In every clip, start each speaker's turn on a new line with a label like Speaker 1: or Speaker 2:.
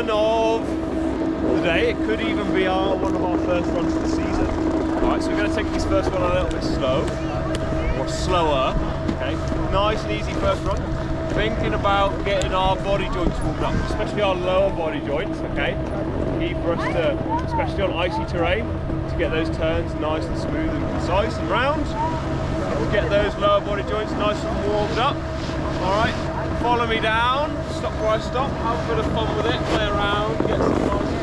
Speaker 1: run of the day. It could even be one of our first runs of the season. Alright, so we're going to take this first one a little bit slow, or slower, okay? Nice and easy first run. Thinking about getting our body joints warmed up, especially our lower body joints, okay? Key for us to, especially on icy terrain, to get those turns nice and smooth and concise and round. To get those lower body joints nice and warmed up. Alright, follow me down, stop where I stop, have a bit of fun with it, play around, get some nice and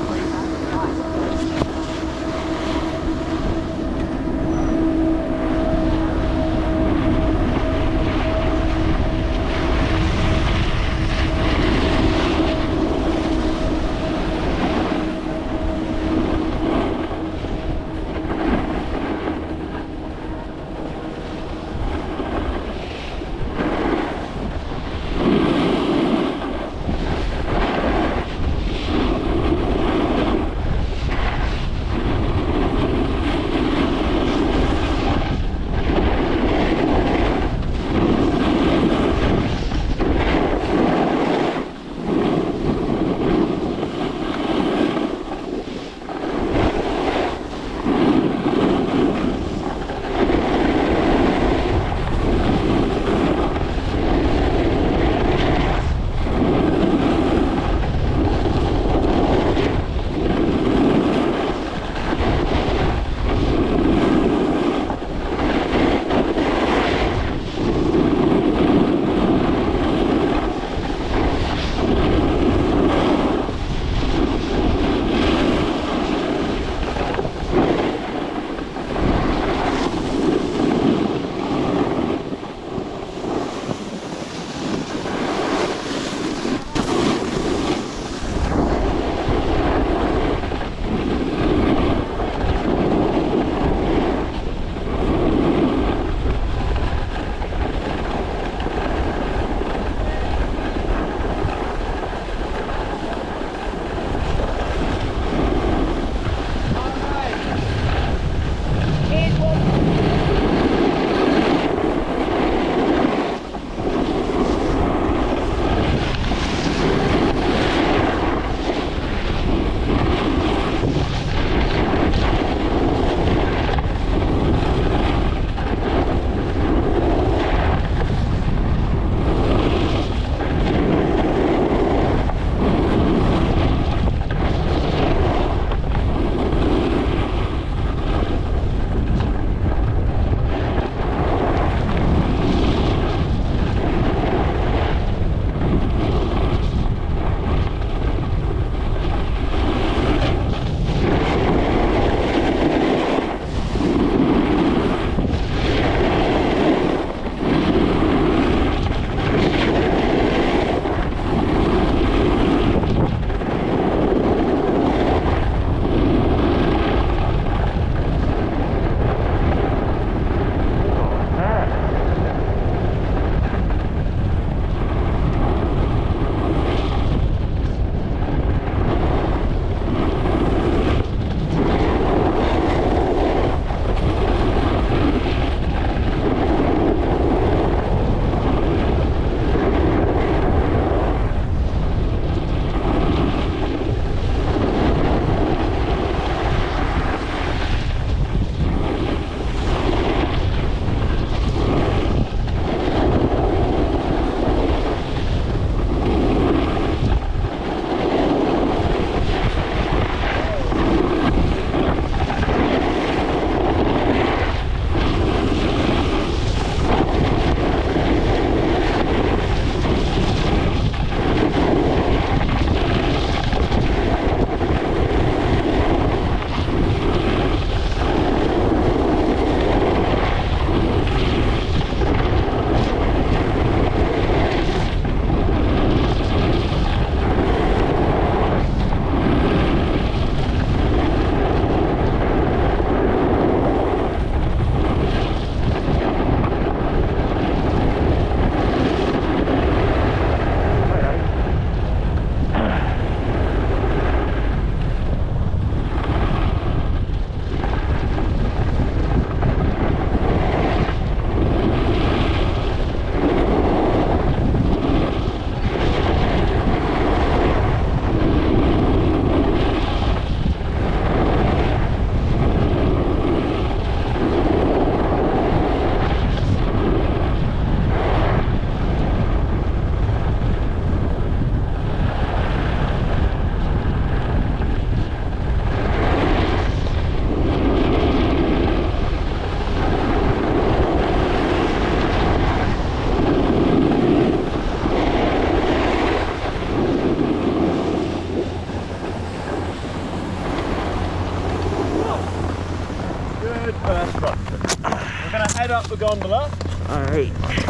Speaker 1: gondola.
Speaker 2: Alright.
Speaker 1: Okay.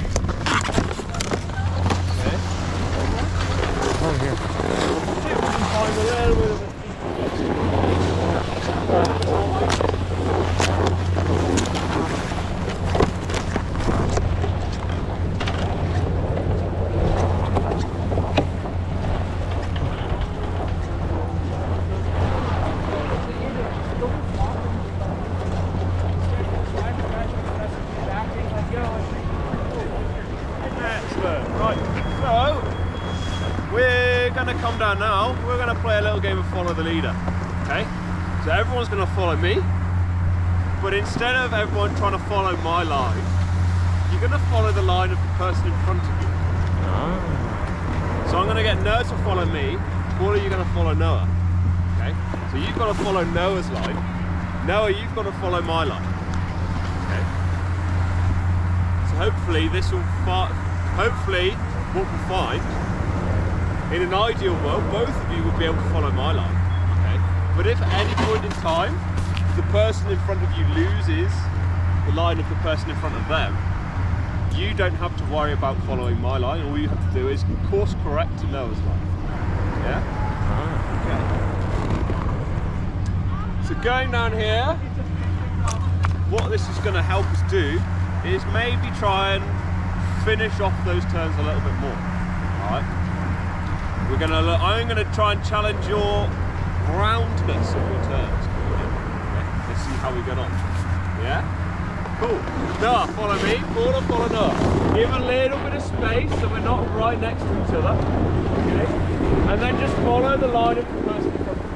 Speaker 2: Oh, yeah.
Speaker 1: See if we can find a little bit of a come down now, we're going to play a little game of follow the leader, okay? So everyone's going to follow me, but instead of everyone trying to follow my line, you're going to follow the line of the person in front of you. So I'm going to get Noah to follow me, Paola, you're going to follow Noah, okay? So you've got to follow Noah's line, Noah, you've got to follow my line, okay? So hopefully this will, hopefully what we'll find, in an ideal world, both of you will be able to follow my line, okay? But if at any point in time, the person in front of you loses the line of the person in front of them, you don't have to worry about following my line. All you have to do is course correct to Noah's line, yeah? Okay. So going down here, what this is going to help us do is maybe try and finish off those turns a little bit more, all right? I'm gonna try and challenge your roundness of your turns. Okay. Let's see how we get on. Yeah? Cool. Noah, follow me. Paola, follow Noah. Give a little bit of space so we're not right next to each other. Okay? And then just follow the line of the person in front of you.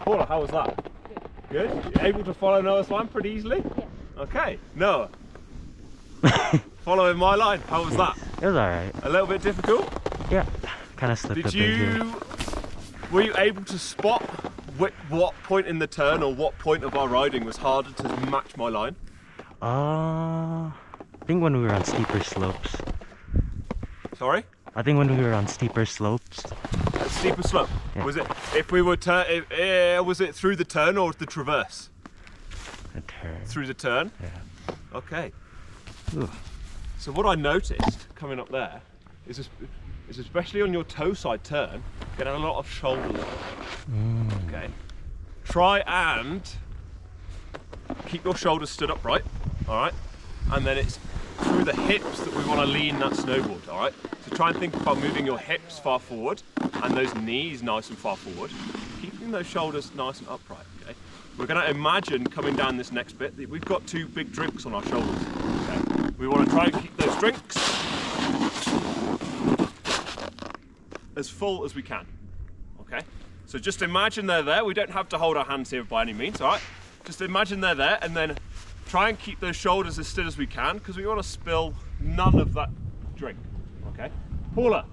Speaker 1: Paola, how was that? Good. You're able to follow Noah's line pretty easily?
Speaker 3: Yeah.
Speaker 1: Okay. Noah, following my line, how was that?
Speaker 2: It was alright.
Speaker 1: A little bit difficult?
Speaker 2: Yeah, kind of slipped a bit here.
Speaker 1: Were you able to spot what point in the turn or what point of our riding was harder to match my line?
Speaker 2: I think when we were on steeper slopes.
Speaker 1: Sorry?
Speaker 2: I think when we were on steeper slopes.
Speaker 1: Steeper slope? Yeah. Was it, if we were was it through the turn or the traverse?
Speaker 2: The turn.
Speaker 1: Through the turn?
Speaker 2: Yeah.
Speaker 1: Okay.
Speaker 2: Ooh.
Speaker 1: So what I noticed coming up there is especially on your toe side turn, getting a lot of shoulder level. Okay. Try and keep your shoulders stood upright, all right? And then it's through the hips that we want to lean that snowboard, all right? So try and think about moving your hips far forward and those knees nice and far forward, keeping those shoulders nice and upright, okay? We're going to imagine coming down this next bit that we've got 2 big drinks on our shoulders, okay? We want to try and keep those drinks as full as we can, okay? So just imagine they're there. We don't have to hold our hands here by any means, all right? Just imagine they're there, and then try and keep those shoulders as still as we can, because we want to spill none of that drink, okay? Paula,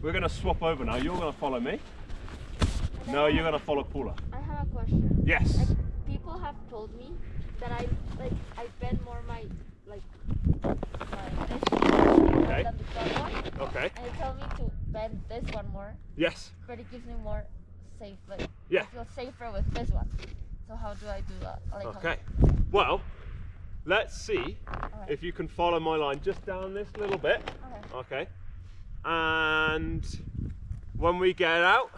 Speaker 1: we're going to swap over now. You're going to follow me. No, you're going to follow Paula.
Speaker 3: I have a question.
Speaker 1: Yes.
Speaker 3: Like, people have told me that I bend more my this
Speaker 1: Okay.
Speaker 3: than the front one.
Speaker 1: Okay.
Speaker 3: And they tell me to bend this one more,
Speaker 1: Yes.
Speaker 3: but it gives me more safe. Like,
Speaker 1: Yeah.
Speaker 3: I feel safer with this one. So how do I do that? Like,
Speaker 1: Okay. Well, let's see
Speaker 3: Alright.
Speaker 1: if you can follow my line just down this little bit. Okay. And when we get out,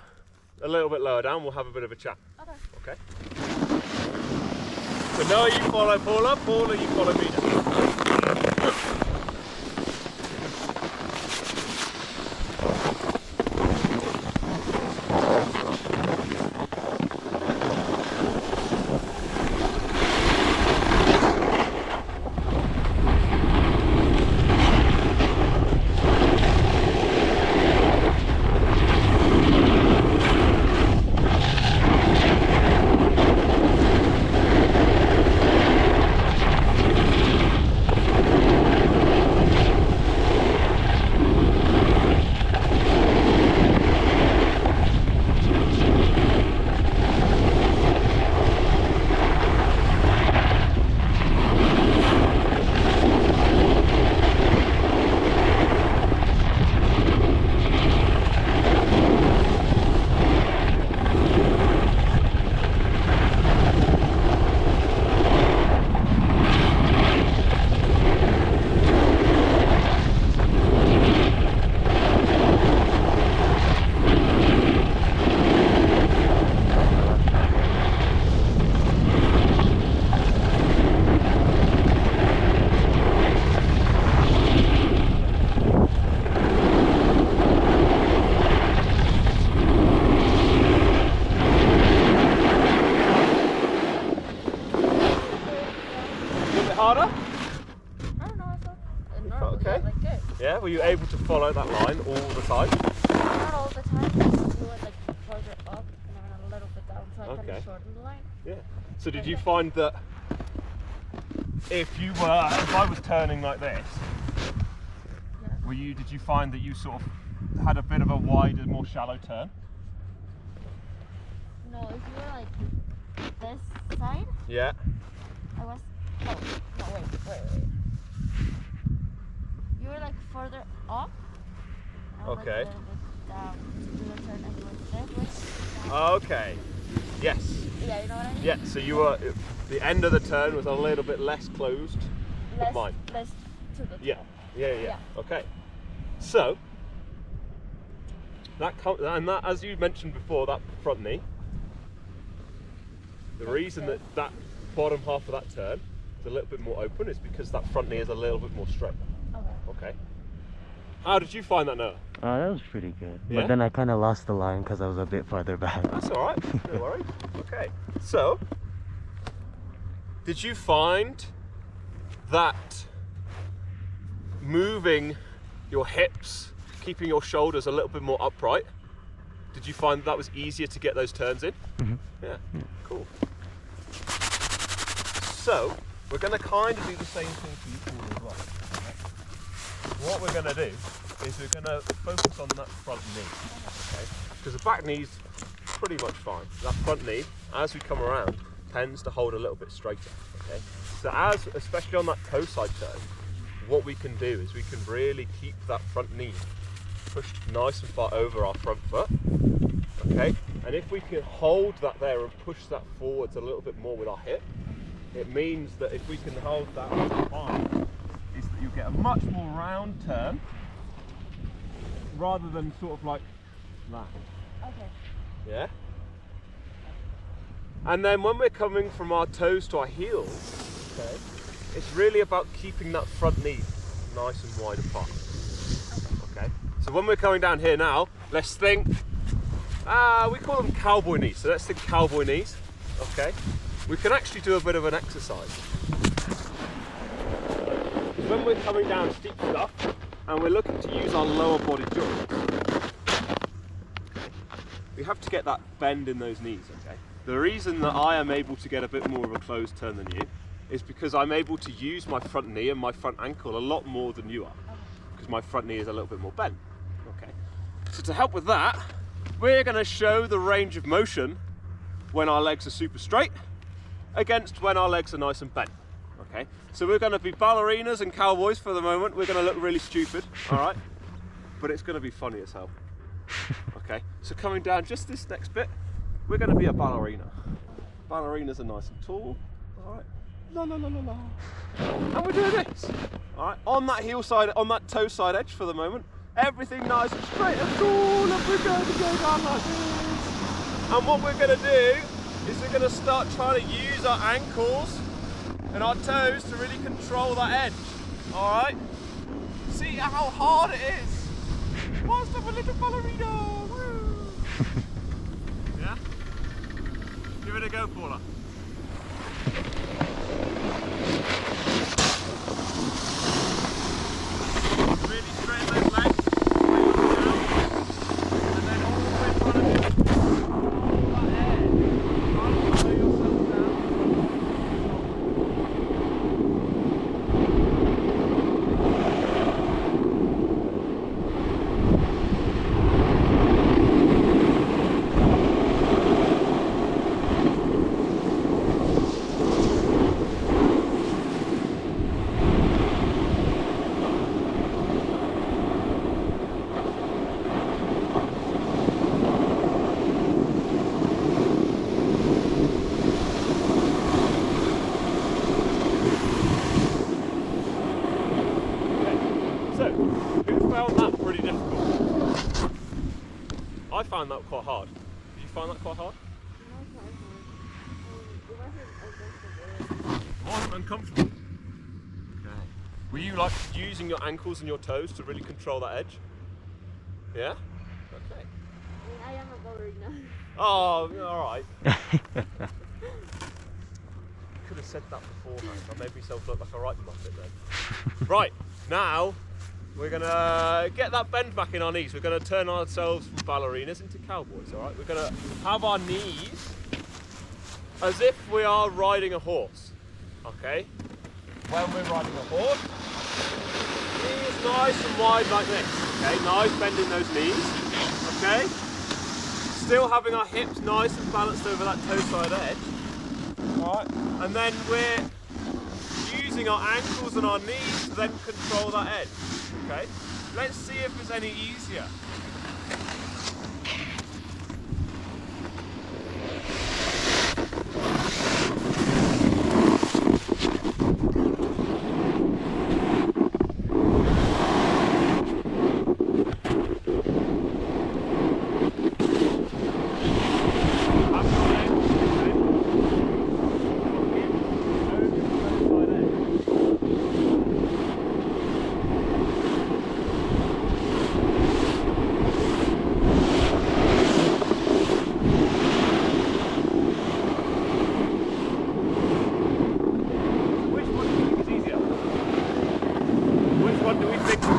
Speaker 1: a little bit lower down, we'll have a bit of a chat.
Speaker 3: Okay.
Speaker 1: Okay. So now you follow Paula, Paula you follow me now. Harder?
Speaker 3: I don't know. I felt normal.
Speaker 1: Okay.
Speaker 3: Yeah, like good.
Speaker 1: Yeah, were you able to follow that line all the time?
Speaker 3: Not all the time. I just do it like further up and then a little bit down, so I kind
Speaker 1: Okay.
Speaker 3: of shorten the line.
Speaker 1: Yeah. So did you find that if I was turning like this,
Speaker 3: Yeah.
Speaker 1: did you find that you sort of had a bit of a wider, more shallow turn?
Speaker 3: No, if you were like this side,
Speaker 1: Yeah.
Speaker 3: I was. No, wait. You were like further up. And I was,
Speaker 1: Okay.
Speaker 3: Like, a little bit down to do the turn, and you went this way.
Speaker 1: Okay. Yes.
Speaker 3: Yeah, you know what I mean?
Speaker 1: Yeah. So the end of the turn was a little bit less closed than mine.
Speaker 3: Less to the top.
Speaker 1: Yeah. Yeah.
Speaker 3: Yeah.
Speaker 1: Okay. So that as you mentioned before, that front knee. The reason that bottom half of that turn is a little bit more open is because that front knee is a little bit more straight.
Speaker 3: Okay.
Speaker 1: Okay. How did you find that, Noah?
Speaker 2: That was pretty good.
Speaker 1: Yeah?
Speaker 2: But then I kind of lost the line because I was a bit farther back.
Speaker 1: That's all right. No worries. Okay. So, did you find that moving your hips, keeping your shoulders a little bit more upright, did you find that was easier to get those turns in?
Speaker 2: Mhm.
Speaker 1: Yeah. Cool. So, we're going to kind of do the same thing for you Paul, as well. Okay? What we're going to do is we're going to focus on that front knee. Okay? Because the back knee's pretty much fine. That front knee, as we come around, tends to hold a little bit straighter. Okay? So especially on that toe side turn, what we can do is we can really keep that front knee pushed nice and far over our front foot. Okay? And if we can hold that there and push that forwards a little bit more with our hip, it means that if we can hold that fine, is that you get a much more round turn rather than sort of like that.
Speaker 3: Okay.
Speaker 1: Yeah? And then when we're coming from our toes to our heels, okay, it's really about keeping that front knee nice and wide apart. Okay, so when we're coming down here now, let's think, we call them cowboy knees, so let's think cowboy knees. Okay, we can actually do a bit of an exercise. When we're coming down steep stuff and we're looking to use our lower body joints, we have to get that bend in those knees, okay? The reason that I am able to get a bit more of a closed turn than you is because I'm able to use my front knee and my front ankle a lot more than you are, because my front knee is a little bit more bent, okay? So to help with that, we're going to show the range of motion when our legs are super straight against when our legs are nice and bent, okay? So we're going to be ballerinas and cowboys for the moment. We're going to look really stupid, all right? But it's going to be funny as hell. Okay, so coming down just this next bit, we're going to be a ballerina. Ballerinas are nice and tall, all right? La la la la la. And we're doing this, all right? On that heel side, on that toe side edge for the moment, everything nice and straight and tall, and we're going to go down like this. And what we're going to do is we're going to start trying to use our ankles and our toes to really control that edge, all right? See how hard it is. Whilst I'm a little ballerina! Woo! Yeah? Give it a go, Paula. Really straighten those legs. And then all the way trying to control that edge. Trying to slow yourself down. I found that quite hard. Did you find that quite hard? It wasn't uncomfortable. Okay. Were you like using your ankles and your toes to really control that edge? Yeah? Okay.
Speaker 3: I am a ballerina.
Speaker 1: Oh, alright. Could have said that beforehand. I made myself look like a right muppet then. Right, now we're gonna get that bend back in our knees. We're gonna turn ourselves from ballerinas into cowboys, all right? We're gonna have our knees as if we are riding a horse, okay? When we're riding a horse, knees nice and wide like this, okay? Nice bend in those knees, okay? Still having our hips nice and balanced over that toe side edge, all right? And then we're using our ankles and our knees to then control that edge. Okay, let's see if it's any easier.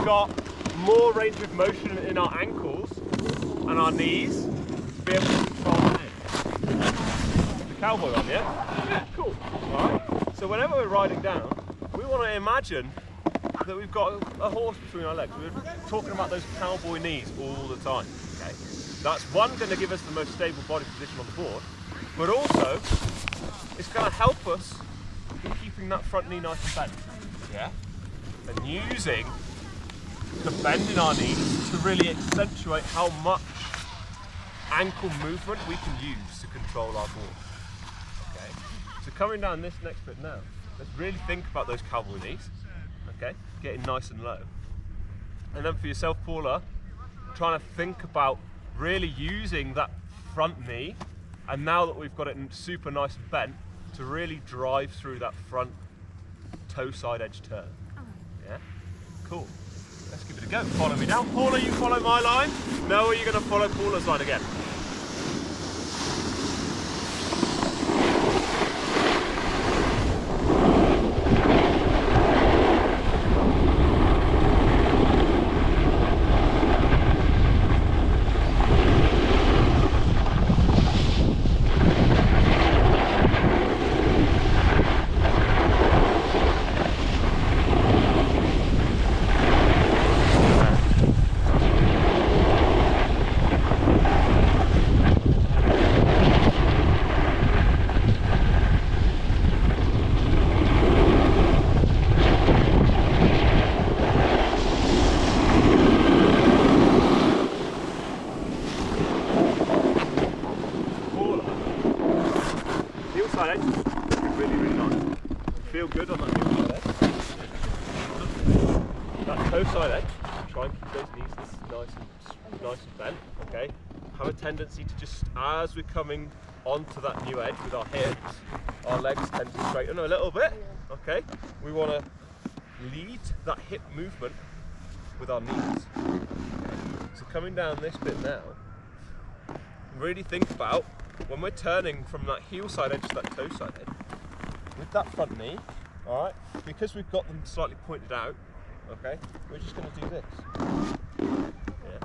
Speaker 1: Got more range of motion in our ankles and our knees to be able to control that edge. The cowboy one, yeah? Yeah, cool. Alright. So whenever we're riding down, we want to imagine that we've got a horse between our legs. We're talking about those cowboy knees all the time. Okay? That's one, going to give us the most stable body position on the board, but also it's going to help us in keeping that front knee nice and bent. Yeah? And using the bend in our knees to really accentuate how much ankle movement we can use to control our board. Okay, so coming down this next bit now, let's really think about those cowboy knees. Okay, getting nice and low. And then for yourself, Paula, trying to think about really using that front knee, and now that we've got it super nice and bent, to really drive through that front toe side edge turn. Yeah? Cool. Let's give it a go. Follow me down. Paula, you follow my line. No, are you going to follow Paula's line again? Really nice. Feel good on that new side edge. That toe side edge, try and keep those knees nice and bent, okay? Have a tendency to just, as we're coming onto that new edge with our hips, our legs tend to straighten a little bit, okay? We want to lead that hip movement with our knees. So coming down this bit now, really think about when we're turning from that heel side edge to that toe side edge, with that front knee, all right, because we've got them slightly pointed out, okay, we're just going to do this. Yeah.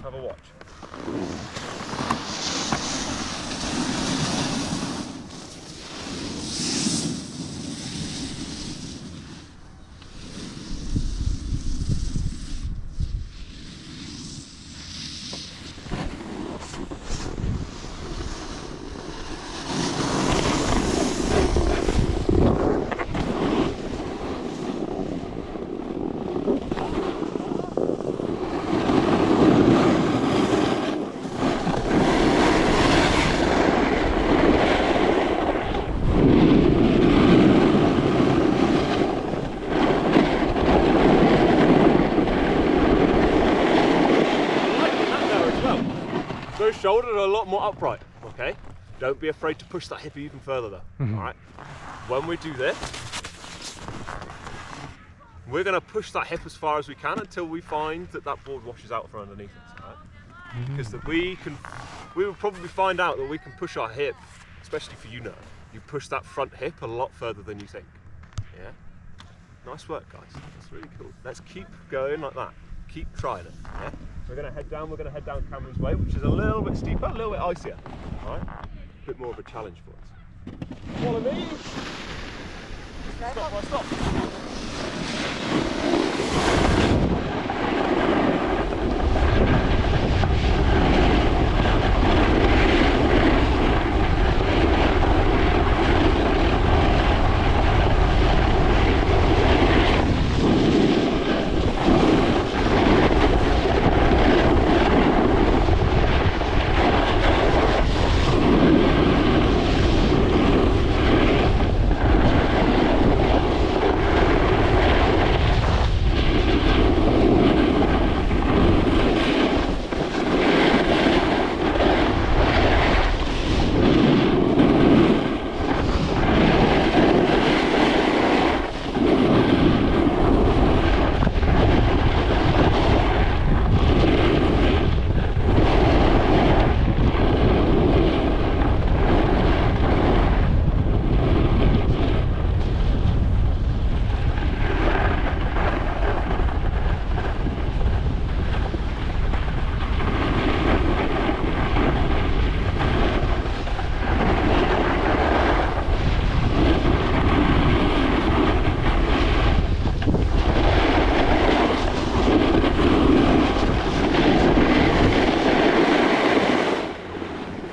Speaker 1: Have a watch. Those shoulders are a lot more upright, okay? Don't be afraid to push that hip even further though, all right? When we do this, we're gonna push that hip as far as we can until we find that that board washes out from underneath us, all right? Because we will probably find out that we can push our hip, especially for you now, you push that front hip a lot further than you think, yeah? Nice work, guys, that's really cool. Let's keep going like that. Keep trying it, yeah? We're going to head down Cameron's Way, which is a little bit steeper, a little bit icier, all right? A bit more of a challenge for us. Follow me! Stop, stop.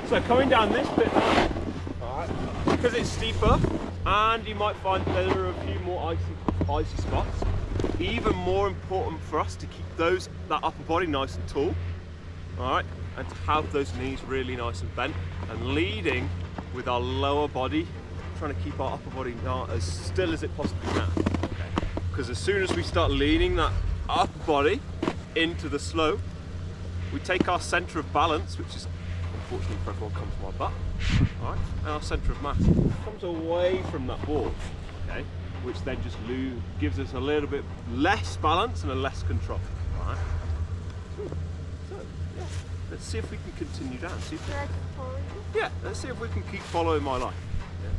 Speaker 1: So coming down this bit now, alright, because it's steeper and you might find that there are a few more icy spots, even more important for us to keep that upper body nice and tall, alright, and to have those knees really nice and bent and leading with our lower body, trying to keep our upper body as still as it possibly can, okay? Because as soon as we start leaning that upper body into the slope, we take our centre of balance, which is unfortunately for everyone comes from our butt, all right, and our centre of mass comes away from that board, okay? which then just gives us a little bit less balance and a less control. All right. So yeah, let's see if we can continue down. See if
Speaker 3: Should I just follow you?
Speaker 1: yeah, let's see if we can keep following my line. Yeah.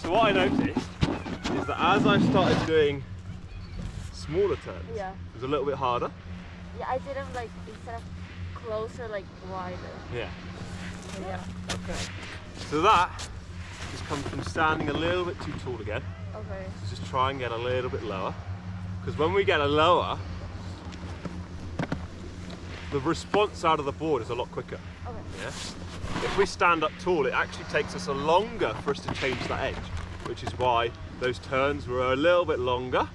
Speaker 1: So what I noticed is that as I started doing smaller turns,
Speaker 3: Yeah.
Speaker 1: it was a little bit harder.
Speaker 3: Yeah, I did them like instead of closer, like wider.
Speaker 1: Yeah.
Speaker 3: So, yeah.
Speaker 1: Okay. So that just comes from standing a little bit too tall again.
Speaker 3: Okay.
Speaker 1: So just try and get a little bit lower. Because when we get a lower, the response out of the board is a lot quicker.
Speaker 3: Okay.
Speaker 1: Yeah? If we stand up tall, it actually takes us a longer for us to change that edge, which is why those turns were a little bit longer,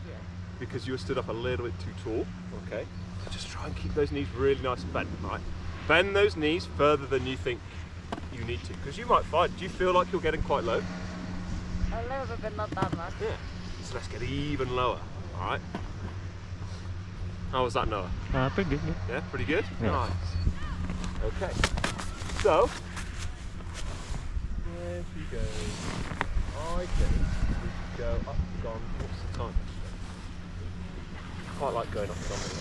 Speaker 1: because you were stood up a little bit too tall. Okay, so just try and keep those knees really nice and bent, right? Bend those knees further than you think you need to, because you might find, do you feel like you're getting quite low?
Speaker 3: A little bit, but not that much.
Speaker 1: Yeah, so let's get even lower, all right? How was that, Noah?
Speaker 2: Pretty good.
Speaker 1: Yeah, pretty good?
Speaker 2: Yeah.
Speaker 1: Nice. Okay, so, there she goes. I think we should go up the gondola. What's the time? Quite like going up the gondola.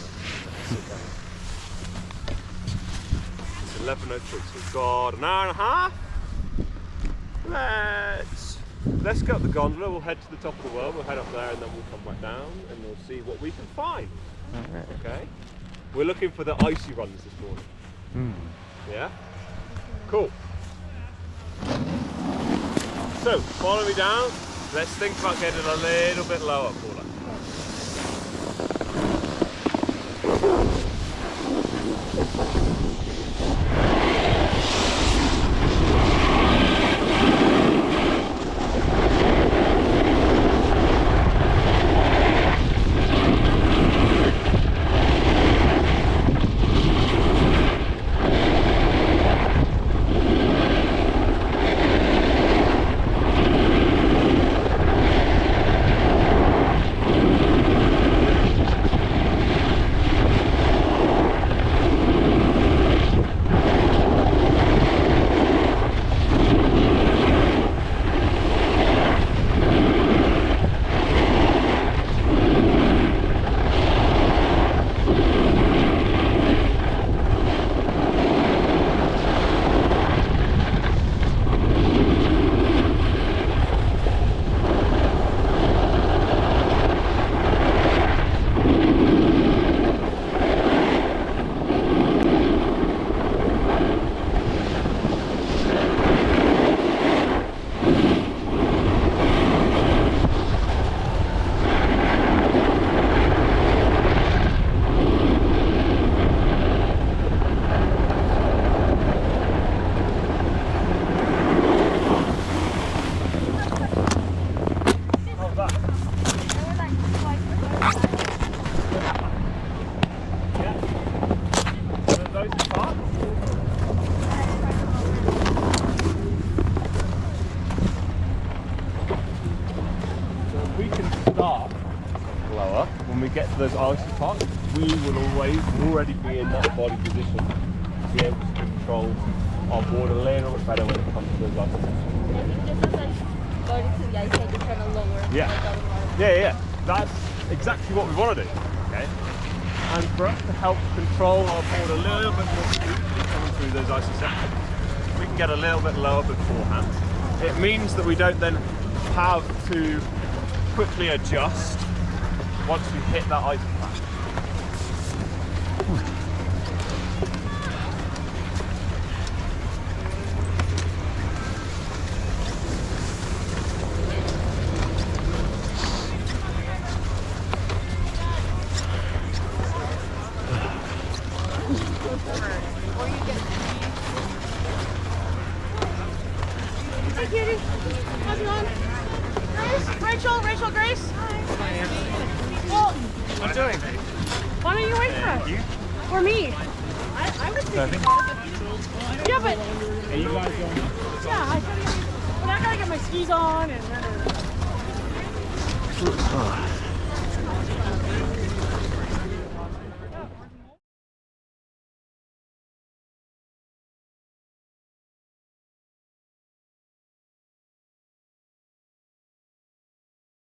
Speaker 1: It's 11:03, so we've got an hour and a half. Let's go up the gondola. We'll head to the top of the world. We'll head up there and then we'll come back down and we'll see what we can find.
Speaker 2: Alright.
Speaker 1: Okay? We're looking for the icy runs this morning. Yeah? Cool. So, follow me down. Let's think about getting a little bit lower, Paula. get to those icy parts, we will always already be in that body position to be able to control our board a little bit better when it comes to those icy sections.
Speaker 3: Just as like going to the ice edge and trying to lower.
Speaker 1: Yeah.
Speaker 3: Like, out of water.
Speaker 1: Yeah. That's exactly what we want to do. Okay. And for us to help control our board a little bit more smoothly coming through those icy sections, we can get a little bit lower beforehand. It means that we don't then have to quickly adjust once we hit that icy patch.
Speaker 4: Hi, Kitty. How's it going? Grace? Rachel, Grace? Hi. Well,
Speaker 1: What are you doing?
Speaker 4: why don't you wait for us?
Speaker 1: You?
Speaker 4: Or me? I was thinking about it. Yeah, but...
Speaker 1: Are you guys going?
Speaker 4: Yeah, I gotta get my skis on and then...